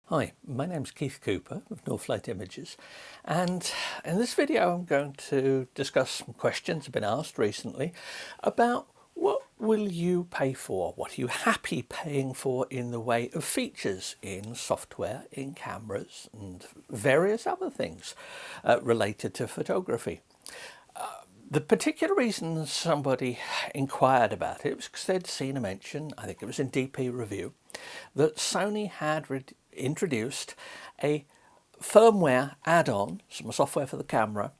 Hi, my name's Keith Cooper of Northlight Images, and in this video I'm going to discuss some questions that have been asked recently about what will you pay for, what are you happy paying for in the way of features in software, in cameras and various other things related to photography. The particular reason somebody inquired about it was because they'd seen a mention, I think it was in DP Review, that Sony had introduced a firmware add-on, some software for the camera,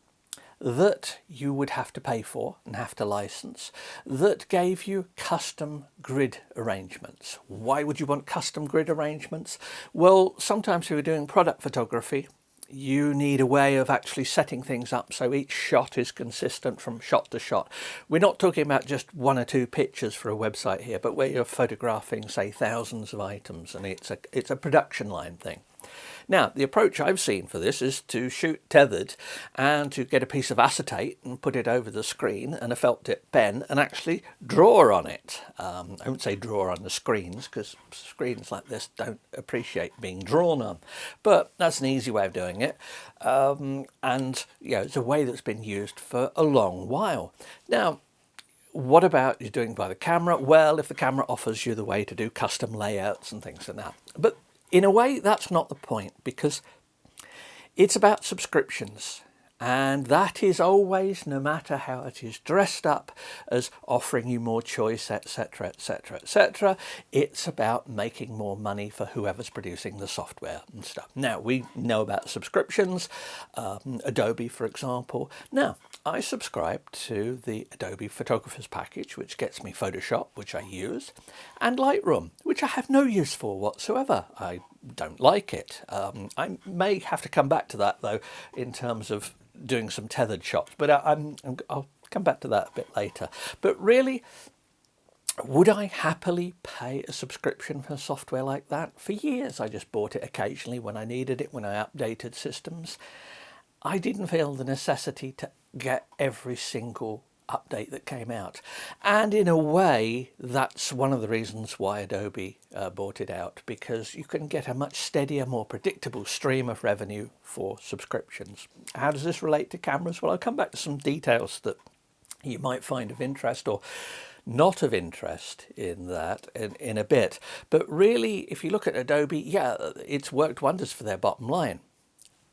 that you would have to pay for and have to license, that gave you custom grid arrangements. Why would you want custom grid arrangements? Well, sometimes if you're doing product photography, you need a way of actually setting things up so each shot is consistent from shot to shot. We're not talking about just one or two pictures for a website here, but where you're photographing, say, thousands of items, and it's a production line thing. Now, the approach I've seen for this is to shoot tethered and to get a piece of acetate and put it over the screen and a felt tip pen and actually draw on it. I won't say draw on the screens because screens like this don't appreciate being drawn on, but that's an easy way of doing it. And it's a way that's been used for a long while. Now, what about you doing by the camera? Well, if the camera offers you the way to do custom layouts and things like that. But in a way, that's not the point, because it's about subscriptions. And that is always, no matter how it is dressed up as offering you more choice, etc., etc., etc., it's about making more money for whoever's producing the software and stuff. Now, we know about subscriptions, Adobe, for example. Now, I subscribe to the Adobe Photographer's Package, which gets me Photoshop, which I use, and Lightroom, which I have no use for whatsoever. I don't like it. I may have to come back to that, though, in terms of doing some tethered shots, but I'll come back to that a bit later. But really, would I happily pay a subscription for software like that? For years, I just bought it occasionally when I needed it, when I updated systems. I didn't feel the necessity to get every single update that came out. And in a way, that's one of the reasons why Adobe bought it out, because you can get a much steadier, more predictable stream of revenue for subscriptions. How does this relate to cameras? Well, I'll come back to some details that you might find of interest or not of interest in that in a bit. But really, if you look at Adobe, yeah, it's worked wonders for their bottom line.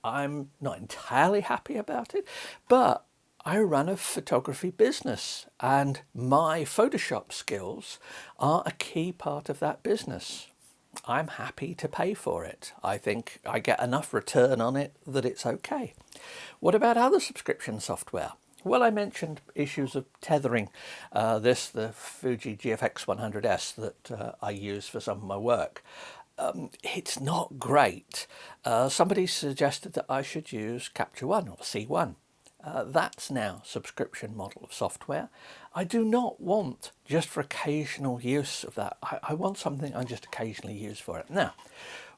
I'm not entirely happy about it, but I run a photography business and my Photoshop skills are a key part of that business. I'm happy to pay for it. I think I get enough return on it that it's okay. What about other subscription software? Well, I mentioned issues of tethering. The Fuji GFX 100S that I use for some of my work. It's not great. Somebody suggested that I should use Capture One or C1. That's now a subscription model of software. I do not want just for occasional use of that. I want something I just occasionally use for it. Now,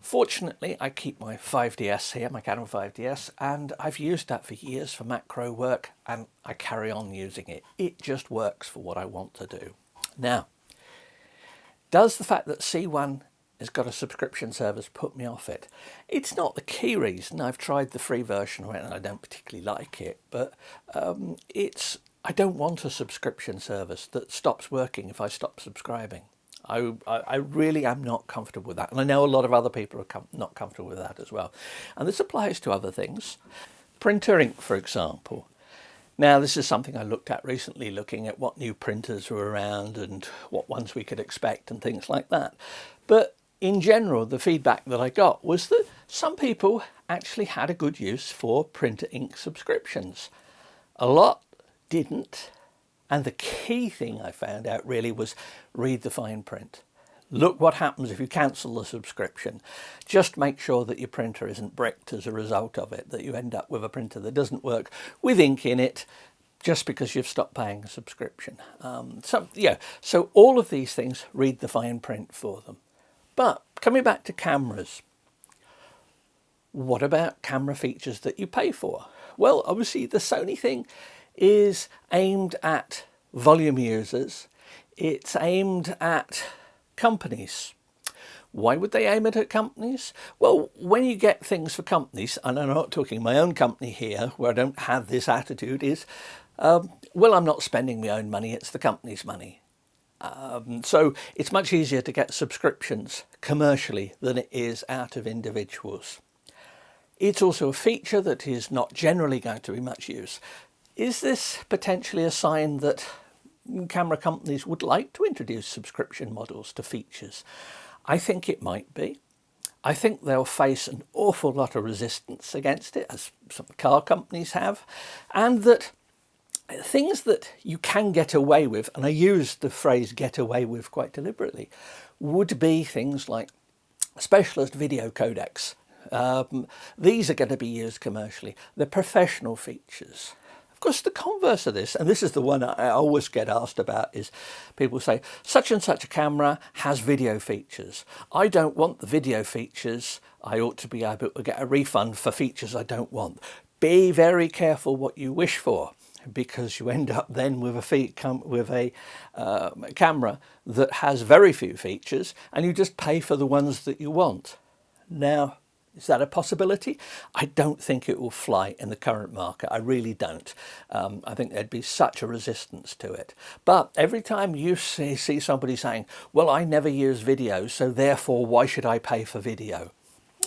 fortunately, I keep my 5DS here, my Canon 5DS, and I've used that for years for macro work, and I carry on using it. It just works for what I want to do. Now, does the fact that C1 has got a subscription service put me off it? It's not the key reason. I've tried the free version of it and I don't particularly like it, but I don't want a subscription service that stops working if I stop subscribing. I really am not comfortable with that, and I know a lot of other people are not comfortable with that as well. And this applies to other things. Printer ink, for example. Now, this is something I looked at recently, looking at what new printers were around and what ones we could expect and things like that. But in general, the feedback that I got was that some people actually had a good use for printer ink subscriptions. A lot didn't. And the key thing I found out really was read the fine print. Look what happens if you cancel the subscription. Just make sure that your printer isn't bricked as a result of it, that you end up with a printer that doesn't work with ink in it just because you've stopped paying a subscription. So all of these things, read the fine print for them. But coming back to cameras, what about camera features that you pay for? Well, obviously the Sony thing is aimed at volume users. It's aimed at companies. Why would they aim it at companies? Well, when you get things for companies, and I'm not talking my own company here, where I don't have this attitude, is, well, I'm not spending my own money, it's the company's money. So it's much easier to get subscriptions commercially than it is out of individuals. It's also a feature that is not generally going to be much use. Is this potentially a sign that camera companies would like to introduce subscription models to features? I think it might be. I think they'll face an awful lot of resistance against it, as some car companies have, and that things that you can get away with, and I use the phrase get away with quite deliberately, would be things like specialist video codecs. These are going to be used commercially. They're professional features. Of course, the converse of this, and this is the one I always get asked about, is people say, such and such a camera has video features. I don't want the video features. I ought to be able to get a refund for features I don't want. Be very careful what you wish for, because you end up then with a camera that has very few features, and you just pay for the ones that you want. Now, is that a possibility? I don't think it will fly in the current market. I really don't. I think there'd be such a resistance to it. But every time you see somebody saying, well, I never use video, so therefore why should I pay for video?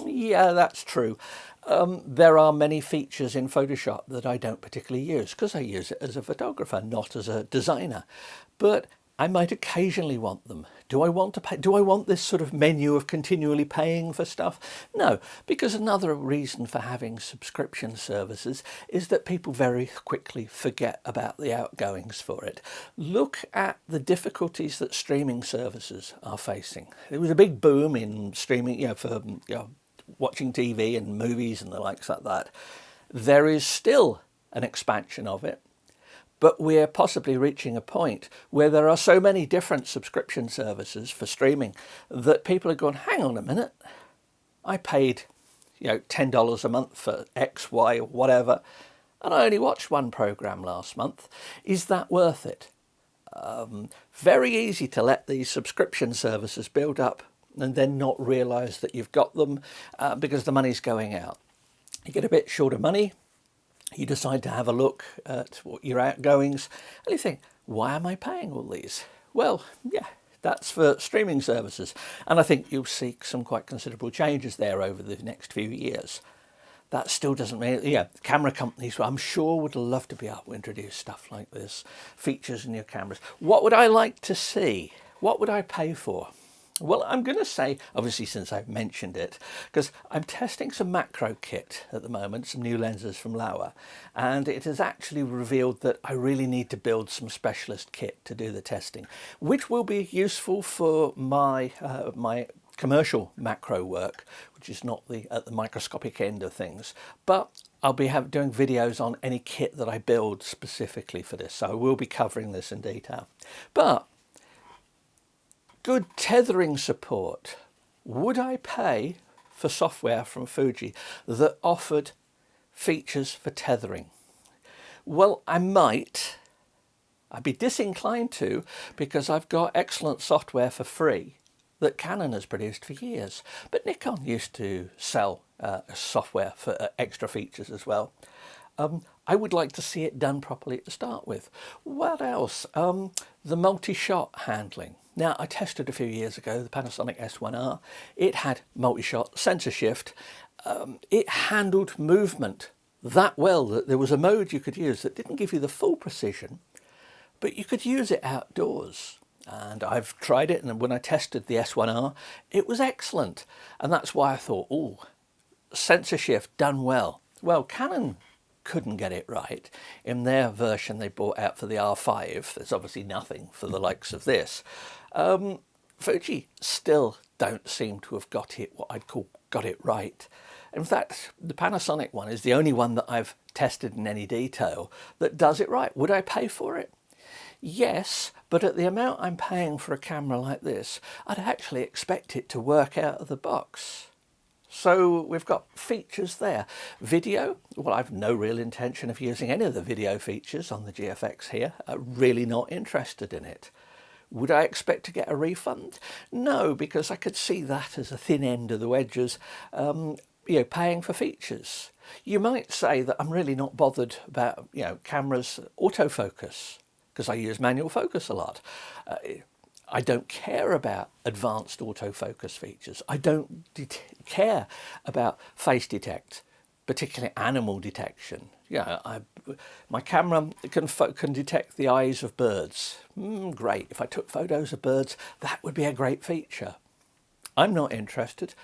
Yeah, that's true. There are many features in Photoshop that I don't particularly use because I use it as a photographer, not as a designer. But I might occasionally want them. Do I want to pay? Do I want this sort of menu of continually paying for stuff? No, because another reason for having subscription services is that people very quickly forget about the outgoings for it. Look at the difficulties that streaming services are facing. There was a big boom in streaming, for watching TV and movies and the likes like that. There is still an expansion of it. But we're possibly reaching a point where there are so many different subscription services for streaming that people are going, hang on a minute, I paid $10 a month for X, Y, or whatever, and I only watched one program last month. Is that worth it? Very easy to let these subscription services build up and then not realise that you've got them because the money's going out. You get a bit short of money. You decide to have a look at what your outgoings, and you think, why am I paying all these? Well, yeah, that's for streaming services. And I think you'll see some quite considerable changes there over the next few years. That still doesn't mean, camera companies, I'm sure, would love to be able to introduce stuff like this, features in your cameras. What would I like to see? What would I pay for? Well, I'm going to say, obviously, since I've mentioned it, because I'm testing some macro kit at the moment, some new lenses from Lauer, and it has actually revealed that I really need to build some specialist kit to do the testing, which will be useful for my commercial macro work, which is not at the microscopic end of things, but I'll be doing videos on any kit that I build specifically for this, so I will be covering this in detail. But good tethering support. Would I pay for software from Fuji that offered features for tethering? Well, I might. I'd be disinclined to, because I've got excellent software for free that Canon has produced for years. But Nikon used to sell software for extra features as well. I would like to see it done properly to start with. What else? The multi-shot handling. Now, I tested a few years ago the Panasonic S1R. It had multi-shot sensor shift. It handled movement that well that there was a mode you could use that didn't give you the full precision, but you could use it outdoors. And I've tried it, and when I tested the S1R, it was excellent. And that's why I thought, oh, sensor shift done well. Well, Canon couldn't get it right. In their version they brought out for the R5, there's obviously nothing for the likes of this. Fuji still don't seem to have got it, what I'd call got it right. In fact, the Panasonic one is the only one that I've tested in any detail that does it right. Would I pay for it? Yes, but at the amount I'm paying for a camera like this, I'd actually expect it to work out of the box. So we've got features there. Video, well, I've no real intention of using any of the video features on the GFX here. I'm really not interested in it. Would I expect to get a refund? No, because I could see that as a thin end of the wedges, paying for features. You might say that I'm really not bothered about, cameras autofocus, because I use manual focus a lot. I don't care about advanced autofocus features. I don't care about face detect, particularly animal detection. My camera can detect the eyes of birds. Great. If I took photos of birds, that would be a great feature. I'm not interested.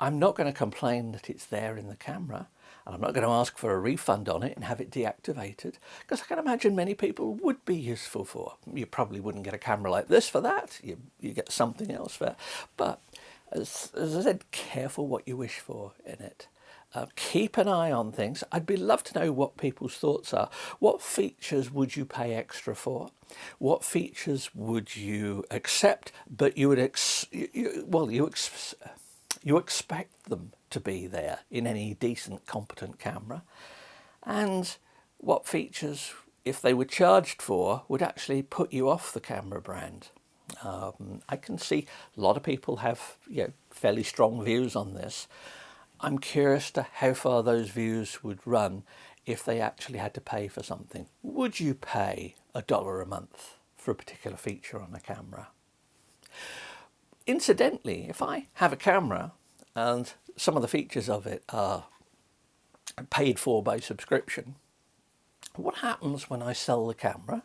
I'm not going to complain that it's there in the camera. And I'm not going to ask for a refund on it and have it deactivated, because I can imagine many people would be useful for. You probably wouldn't get a camera like this for that. You get something else for that. But as I said, careful what you wish for in it. Keep an eye on things. I'd be love to know what people's thoughts are. What features would you pay extra for? What features would you accept, but you would you expect them to be there in any decent, competent camera? And what features, if they were charged for, would actually put you off the camera brand? I can see a lot of people have fairly strong views on this. I'm curious to how far those views would run if they actually had to pay for something. Would you pay $1 a month for a particular feature on a camera? Incidentally, if I have a camera and some of the features of it are paid for by subscription, what happens when I sell the camera?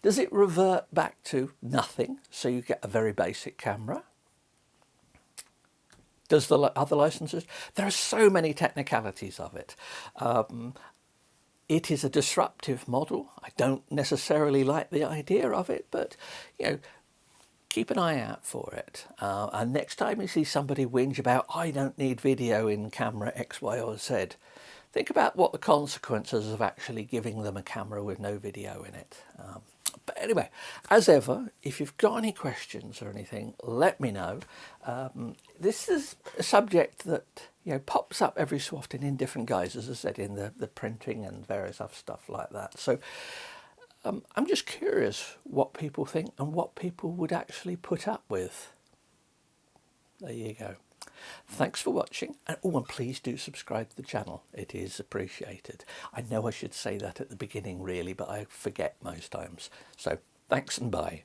Does it revert back to nothing, so you get a very basic camera? Does the other licenses? There are so many technicalities of it. It is a disruptive model. I don't necessarily like the idea of it, but keep an eye out for it. And next time you see somebody whinge about, I don't need video in camera X, Y, or Z, think about what the consequences of actually giving them a camera with no video in it. But anyway, as ever, if you've got any questions or anything, let me know. This is a subject that pops up every so often in different guises, as I said, in the printing and various other stuff like that. So I'm just curious what people think and what people would actually put up with. There you go. Thanks for watching, and please do subscribe to the channel. It is appreciated. I know I should say that at the beginning really, but I forget most times. So thanks and bye.